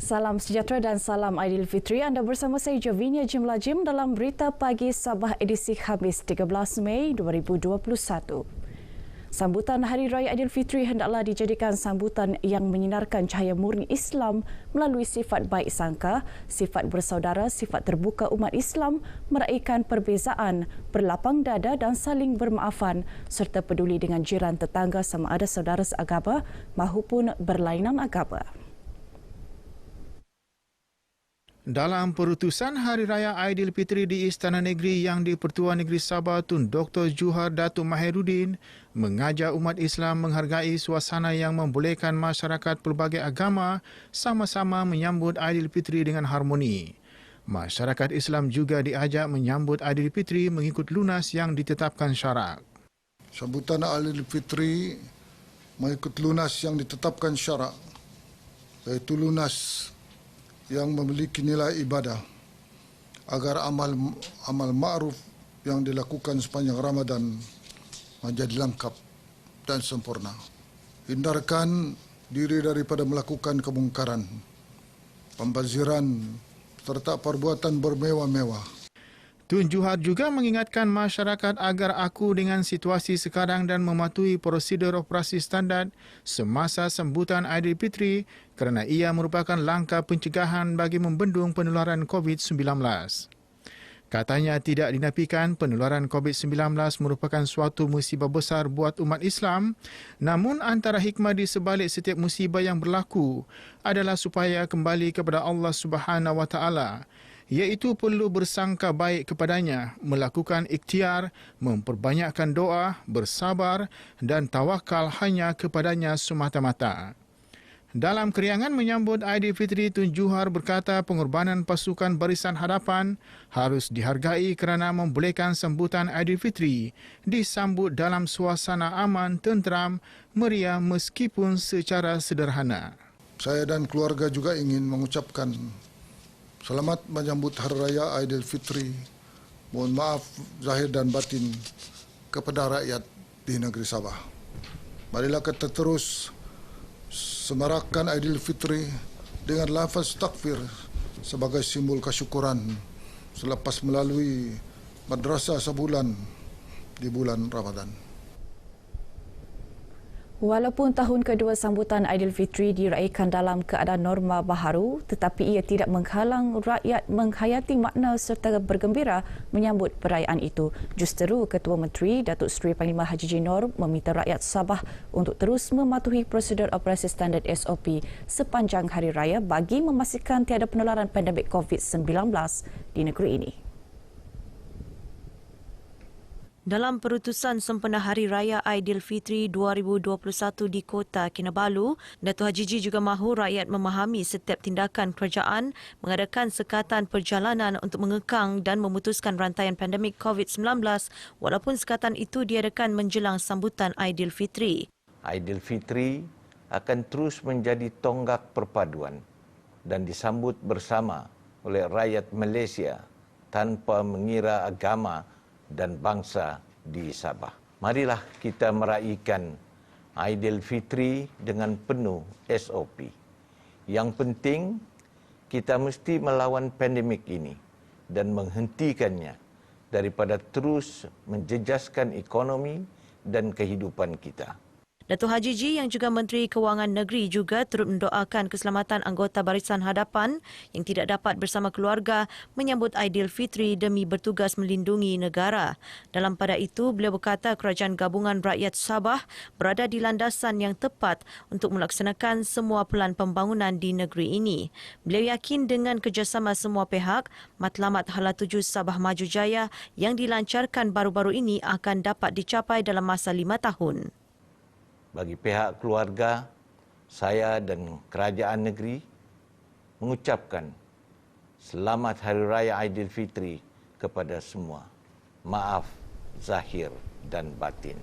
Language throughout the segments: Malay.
Salam sejahtera dan salam Aidilfitri. Anda bersama saya Javinia Jimlajim dalam Berita Pagi Sabah edisi Khamis 13 Mei 2021. Sambutan Hari Raya Aidilfitri hendaklah dijadikan sambutan yang menyinarkan cahaya murni Islam melalui sifat baik sangka, sifat bersaudara, sifat terbuka umat Islam, meraihkan perbezaan, berlapang dada dan saling bermaafan serta peduli dengan jiran tetangga sama ada saudara seagama mahupun berlainan agama. Dalam perutusan Hari Raya Aidilfitri di Istana Negeri yang di-Pertuan Negeri Sabah Tun Dr. Juhar Datuk Mahiruddin mengajak umat Islam menghargai suasana yang membolehkan masyarakat pelbagai agama sama-sama menyambut Aidilfitri dengan harmoni. Masyarakat Islam juga diajak menyambut Aidilfitri mengikut lunas yang ditetapkan syarak. Sambutan Aidilfitri mengikut lunas yang ditetapkan syarak, iaitu lunas yang memiliki nilai ibadah agar amal ma'ruf yang dilakukan sepanjang Ramadan menjadi lengkap dan sempurna. Hindarkan diri daripada melakukan kemungkaran, pembaziran serta perbuatan bermewah-mewah. Tun Juhar juga mengingatkan masyarakat agar aku dengan situasi sekarang dan mematuhi prosedur operasi standard semasa sambutan Aidilfitri kerana ia merupakan langkah pencegahan bagi membendung penularan COVID-19. Katanya tidak dinafikan penularan COVID-19 merupakan suatu musibah besar buat umat Islam, namun antara hikmah di sebalik setiap musibah yang berlaku adalah supaya kembali kepada Allah Subhanahu Wa Taala, iaitu perlu bersangka baik kepadanya, melakukan ikhtiar, memperbanyakkan doa, bersabar dan tawakal hanya kepadanya semata-mata. Dalam keriangan menyambut Aidilfitri, Tun Juhar berkata pengorbanan pasukan Barisan Hadapan harus dihargai kerana membolehkan sambutan Aidilfitri disambut dalam suasana aman, tenteram, meriah meskipun secara sederhana. Saya dan keluarga juga ingin mengucapkan selamat menyambut Hari Raya Aidilfitri. Mohon maaf zahir dan batin kepada rakyat di negeri Sabah. Marilah kita terus semarakkan Aidilfitri dengan lafaz takbir sebagai simbol kesyukuran selepas melalui madrasah sebulan di bulan Ramadan. Walaupun tahun kedua sambutan Aidilfitri diraihkan dalam keadaan norma baharu, tetapi ia tidak menghalang rakyat menghayati makna serta bergembira menyambut perayaan itu. Justeru Ketua Menteri Datuk Seri Panglima Haji Jinor meminta rakyat Sabah untuk terus mematuhi prosedur operasi standard SOP sepanjang Hari Raya bagi memastikan tiada penularan pandemik COVID-19 di negeri ini. Dalam perutusan sempena Hari Raya Aidilfitri 2021 di Kota Kinabalu, Datuk Haji Ji juga mahu rakyat memahami setiap tindakan kerajaan mengadakan sekatan perjalanan untuk mengekang dan memutuskan rantaian pandemik COVID-19 walaupun sekatan itu diadakan menjelang sambutan Aidilfitri. Aidilfitri akan terus menjadi tonggak perpaduan dan disambut bersama oleh rakyat Malaysia tanpa mengira agama dan bangsa di Sabah. Marilah kita meraihkan Aidilfitri dengan penuh SOP. Yang penting, kita mesti melawan pandemik ini dan menghentikannya daripada terus menjejaskan ekonomi dan kehidupan kita. Datuk Haji Ji yang juga Menteri Kewangan Negeri juga turut mendoakan keselamatan anggota Barisan Hadapan yang tidak dapat bersama keluarga menyambut Aidilfitri demi bertugas melindungi negara. Dalam pada itu, beliau berkata Kerajaan Gabungan Rakyat Sabah berada di landasan yang tepat untuk melaksanakan semua pelan pembangunan di negeri ini. Beliau yakin dengan kerjasama semua pihak, matlamat Hala Tuju Sabah Maju Jaya yang dilancarkan baru-baru ini akan dapat dicapai dalam masa 5 tahun. Bagi pihak keluarga, saya dan kerajaan negeri mengucapkan selamat Hari Raya Aidilfitri kepada semua. Maaf zahir dan batin.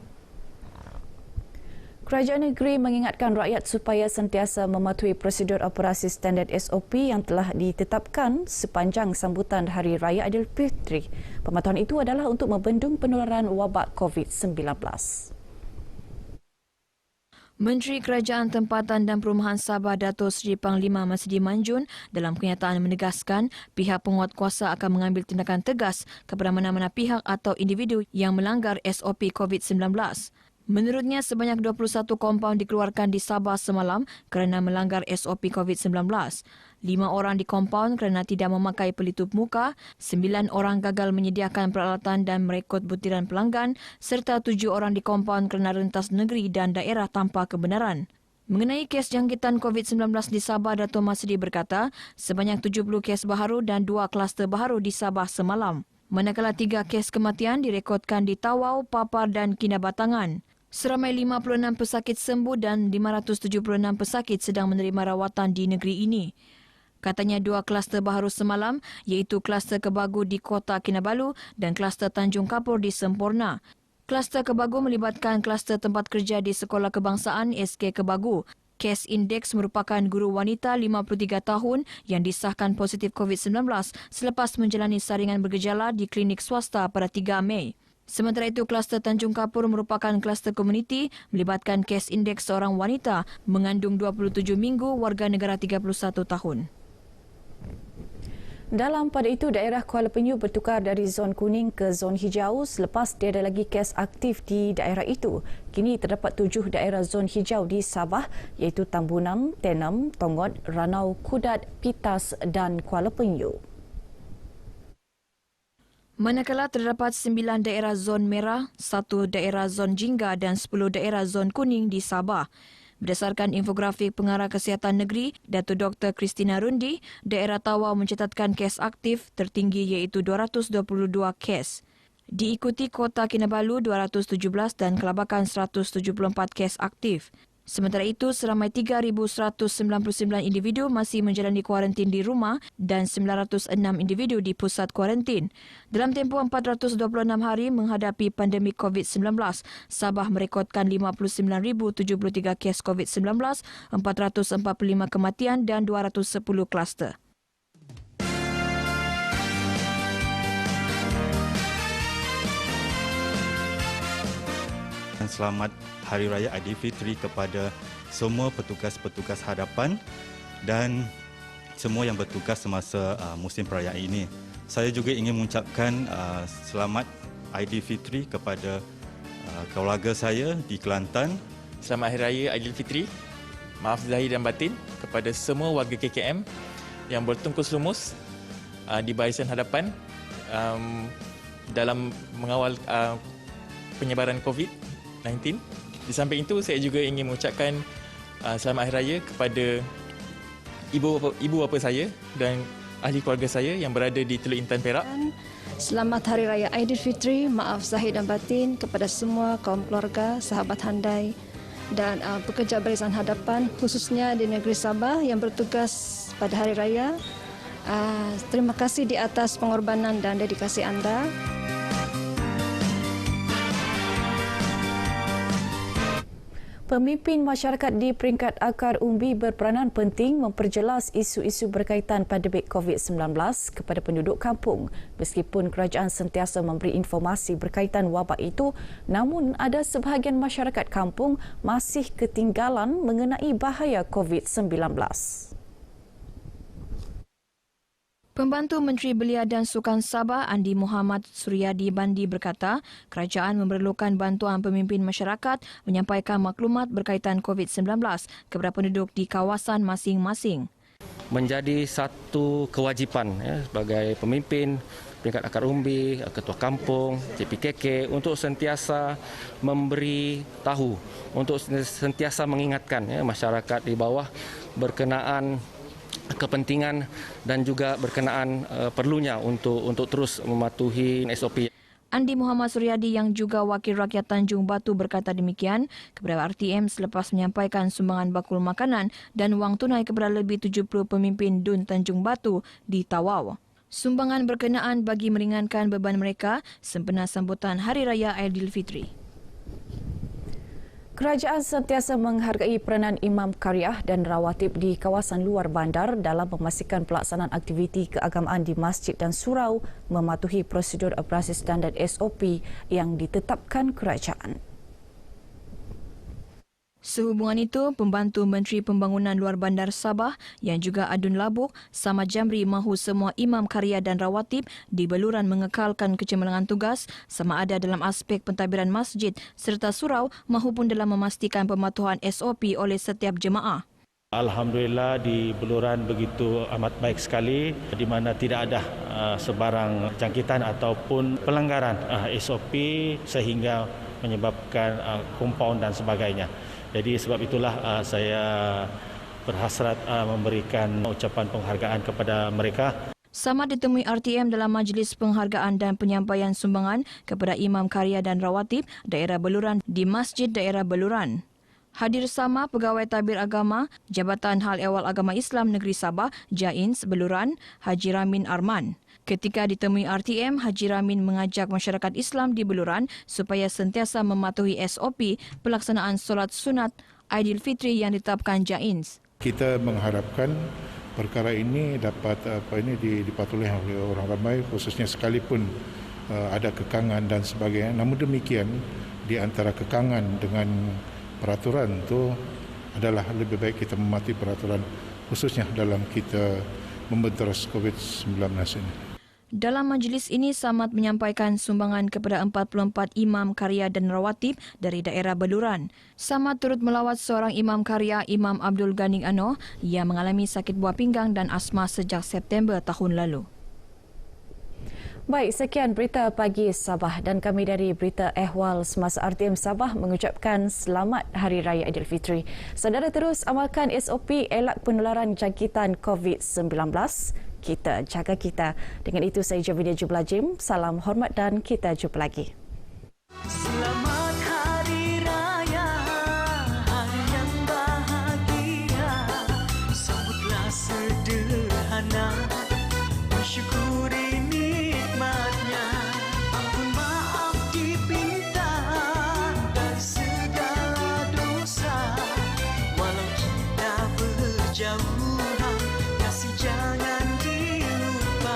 Kerajaan negeri mengingatkan rakyat supaya sentiasa mematuhi prosedur operasi standard SOP yang telah ditetapkan sepanjang sambutan Hari Raya Aidilfitri. Pematuhan itu adalah untuk membendung penularan wabak COVID-19. Menteri Kerajaan Tempatan dan Perumahan Sabah Dato' Seri Panglima Masdi Manjun dalam kenyataan menegaskan pihak penguatkuasa akan mengambil tindakan tegas kepada mana-mana pihak atau individu yang melanggar SOP COVID-19. Menurutnya, sebanyak 21 kompaun dikeluarkan di Sabah semalam kerana melanggar SOP COVID-19. 5 orang di kompaun kerana tidak memakai pelitup muka, 9 orang gagal menyediakan peralatan dan merekod butiran pelanggan serta 7 orang di kompaun kerana rentas negeri dan daerah tanpa kebenaran. Mengenai kes jangkitan COVID-19 di Sabah, Dato' Masdi berkata sebanyak 70 kes baharu dan 2 kluster baharu di Sabah semalam. Manakala 3 kes kematian direkodkan di Tawau, Papar dan Kinabatangan. Seramai 56 pesakit sembuh dan 576 pesakit sedang menerima rawatan di negeri ini. Katanya 2 kluster baharu semalam iaitu kluster Kebagu di Kota Kinabalu dan kluster Tanjung Kapur di Semporna. Kluster Kebagu melibatkan kluster tempat kerja di Sekolah Kebangsaan SK Kebagu. Kes indeks merupakan guru wanita 53 tahun yang disahkan positif COVID-19 selepas menjalani saringan bergejala di klinik swasta pada 3 Mei. Sementara itu, kluster Tanjung Kapur merupakan kluster komuniti melibatkan kes indeks seorang wanita mengandung 27 minggu warga negara 31 tahun. Dalam pada itu, daerah Kuala Penyu bertukar dari zon kuning ke zon hijau selepas tiada lagi kes aktif di daerah itu. Kini terdapat 7 daerah zon hijau di Sabah iaitu Tambunan, Tenem, Tongot, Ranau, Kudat, Pitas dan Kuala Penyu. Manakala terdapat 9 daerah zon merah, 1 daerah zon jingga dan 10 daerah zon kuning di Sabah. Berdasarkan infografik Pengarah Kesihatan Negeri, Dato' Dr. Christina Rundi, daerah Tawau mencatatkan kes aktif tertinggi iaitu 222 kes. Diikuti Kota Kinabalu 217 dan Kelabakan 174 kes aktif. Sementara itu, seramai 3,199 individu masih menjalani kuarantin di rumah dan 906 individu di pusat kuarantin. Dalam tempoh 426 hari menghadapi pandemik COVID-19, Sabah merekodkan 59,073 kes COVID-19, 445 kematian dan 210 kluster. Selamat Hari Raya Aidilfitri kepada semua petugas-petugas hadapan dan semua yang bertugas semasa musim perayaan ini. Saya juga ingin mengucapkan selamat Aidilfitri kepada keluarga saya di Kelantan. Selamat Hari Raya Aidilfitri. Maaf zahir dan batin kepada semua warga KKM yang bertungkus lumus di barisan hadapan dalam mengawal penyebaran COVID-19. Di samping itu, saya juga ingin mengucapkan selamat Hari Raya kepada ibu bapa saya dan ahli keluarga saya yang berada di Teluk Intan, Perak. Selamat Hari Raya Aidilfitri, maaf zahir dan batin kepada semua kaum keluarga, sahabat handai dan pekerja barisan hadapan khususnya di negeri Sabah yang bertugas pada Hari Raya. Terima kasih di atas pengorbanan dan dedikasi anda. Pemimpin masyarakat di peringkat akar umbi berperanan penting memperjelas isu-isu berkaitan pandemik COVID-19 kepada penduduk kampung. Meskipun kerajaan sentiasa memberi informasi berkaitan wabak itu, namun ada sebahagian masyarakat kampung masih ketinggalan mengenai bahaya COVID-19. Pembantu Menteri Belia dan Sukan Sabah Andi Muhammad Suryadi Bandi berkata, kerajaan memerlukan bantuan pemimpin masyarakat menyampaikan maklumat berkaitan COVID-19 kepada penduduk di kawasan masing-masing. Menjadi satu kewajipan sebagai pemimpin peringkat akar umbi, ketua kampung, CPKK untuk sentiasa memberi tahu, untuk sentiasa mengingatkan masyarakat di bawah berkenaan kepentingan dan juga berkenaan perlunya untuk terus mematuhi SOP. Andi Muhammad Suryadi yang juga Wakil Rakyat Tanjung Batu berkata demikian kepada RTM selepas menyampaikan sumbangan bakul makanan dan wang tunai kepada lebih 70 pemimpin DUN Tanjung Batu di Tawau. Sumbangan berkenaan bagi meringankan beban mereka sempena sambutan Hari Raya Aidilfitri. Kerajaan sentiasa menghargai peranan imam karyah dan rawatib di kawasan luar bandar dalam memastikan pelaksanaan aktiviti keagamaan di masjid dan surau mematuhi prosedur operasi standard SOP yang ditetapkan kerajaan. Sehubungan itu, Pembantu Menteri Pembangunan Luar Bandar Sabah yang juga Adun Labuk, Samad Jamri mahu semua imam karya dan rawatib di Beluran mengekalkan kecemerlangan tugas sama ada dalam aspek pentadbiran masjid serta surau maupun dalam memastikan pematuhan SOP oleh setiap jemaah. Alhamdulillah di Beluran begitu amat baik sekali di mana tidak ada sebarang jangkitan ataupun pelanggaran SOP sehingga menyebabkan kompaun dan sebagainya. Jadi sebab itulah saya berhasrat memberikan ucapan penghargaan kepada mereka. Samad ditemui RTM dalam majlis penghargaan dan penyampaian sumbangan kepada imam karya dan rawatib daerah Beluran di Masjid Daerah Beluran. Hadir sama Pegawai Tadbir Agama Jabatan Hal Ehwal Agama Islam Negeri Sabah JAINS Beluran Haji Ramin Arman. Ketika ditemui RTM, Haji Ramin mengajak masyarakat Islam di Beluran supaya sentiasa mematuhi SOP pelaksanaan solat sunat Aidilfitri yang ditetapkan JAINS. Kita mengharapkan perkara ini dapat dipatuhi oleh orang ramai, khususnya sekalipun ada kekangan dan sebagainya. Namun demikian, di antara kekangan dengan peraturan itu adalah lebih baik kita mematuhi peraturan, khususnya dalam kita membenteras COVID-19 ini. Dalam majlis ini, Samad menyampaikan sumbangan kepada 44 imam karya dan rawatib dari daerah Beluran. Samad turut melawat seorang imam karya, Imam Abdul Ghani Anor, yang mengalami sakit buah pinggang dan asma sejak September tahun lalu. Baik, sekian berita pagi Sabah dan kami dari Berita Ehwal Semasa RTM Sabah mengucapkan selamat Hari Raya Aidilfitri. Saudara terus amalkan SOP elak penularan jangkitan COVID-19. Kita jaga kita. Dengan itu saya Javinia Jublajim. Salam hormat dan kita jumpa lagi. Selamat Hari Raya, hari yang bahagia. Sambutlah sederhana, bersyukur.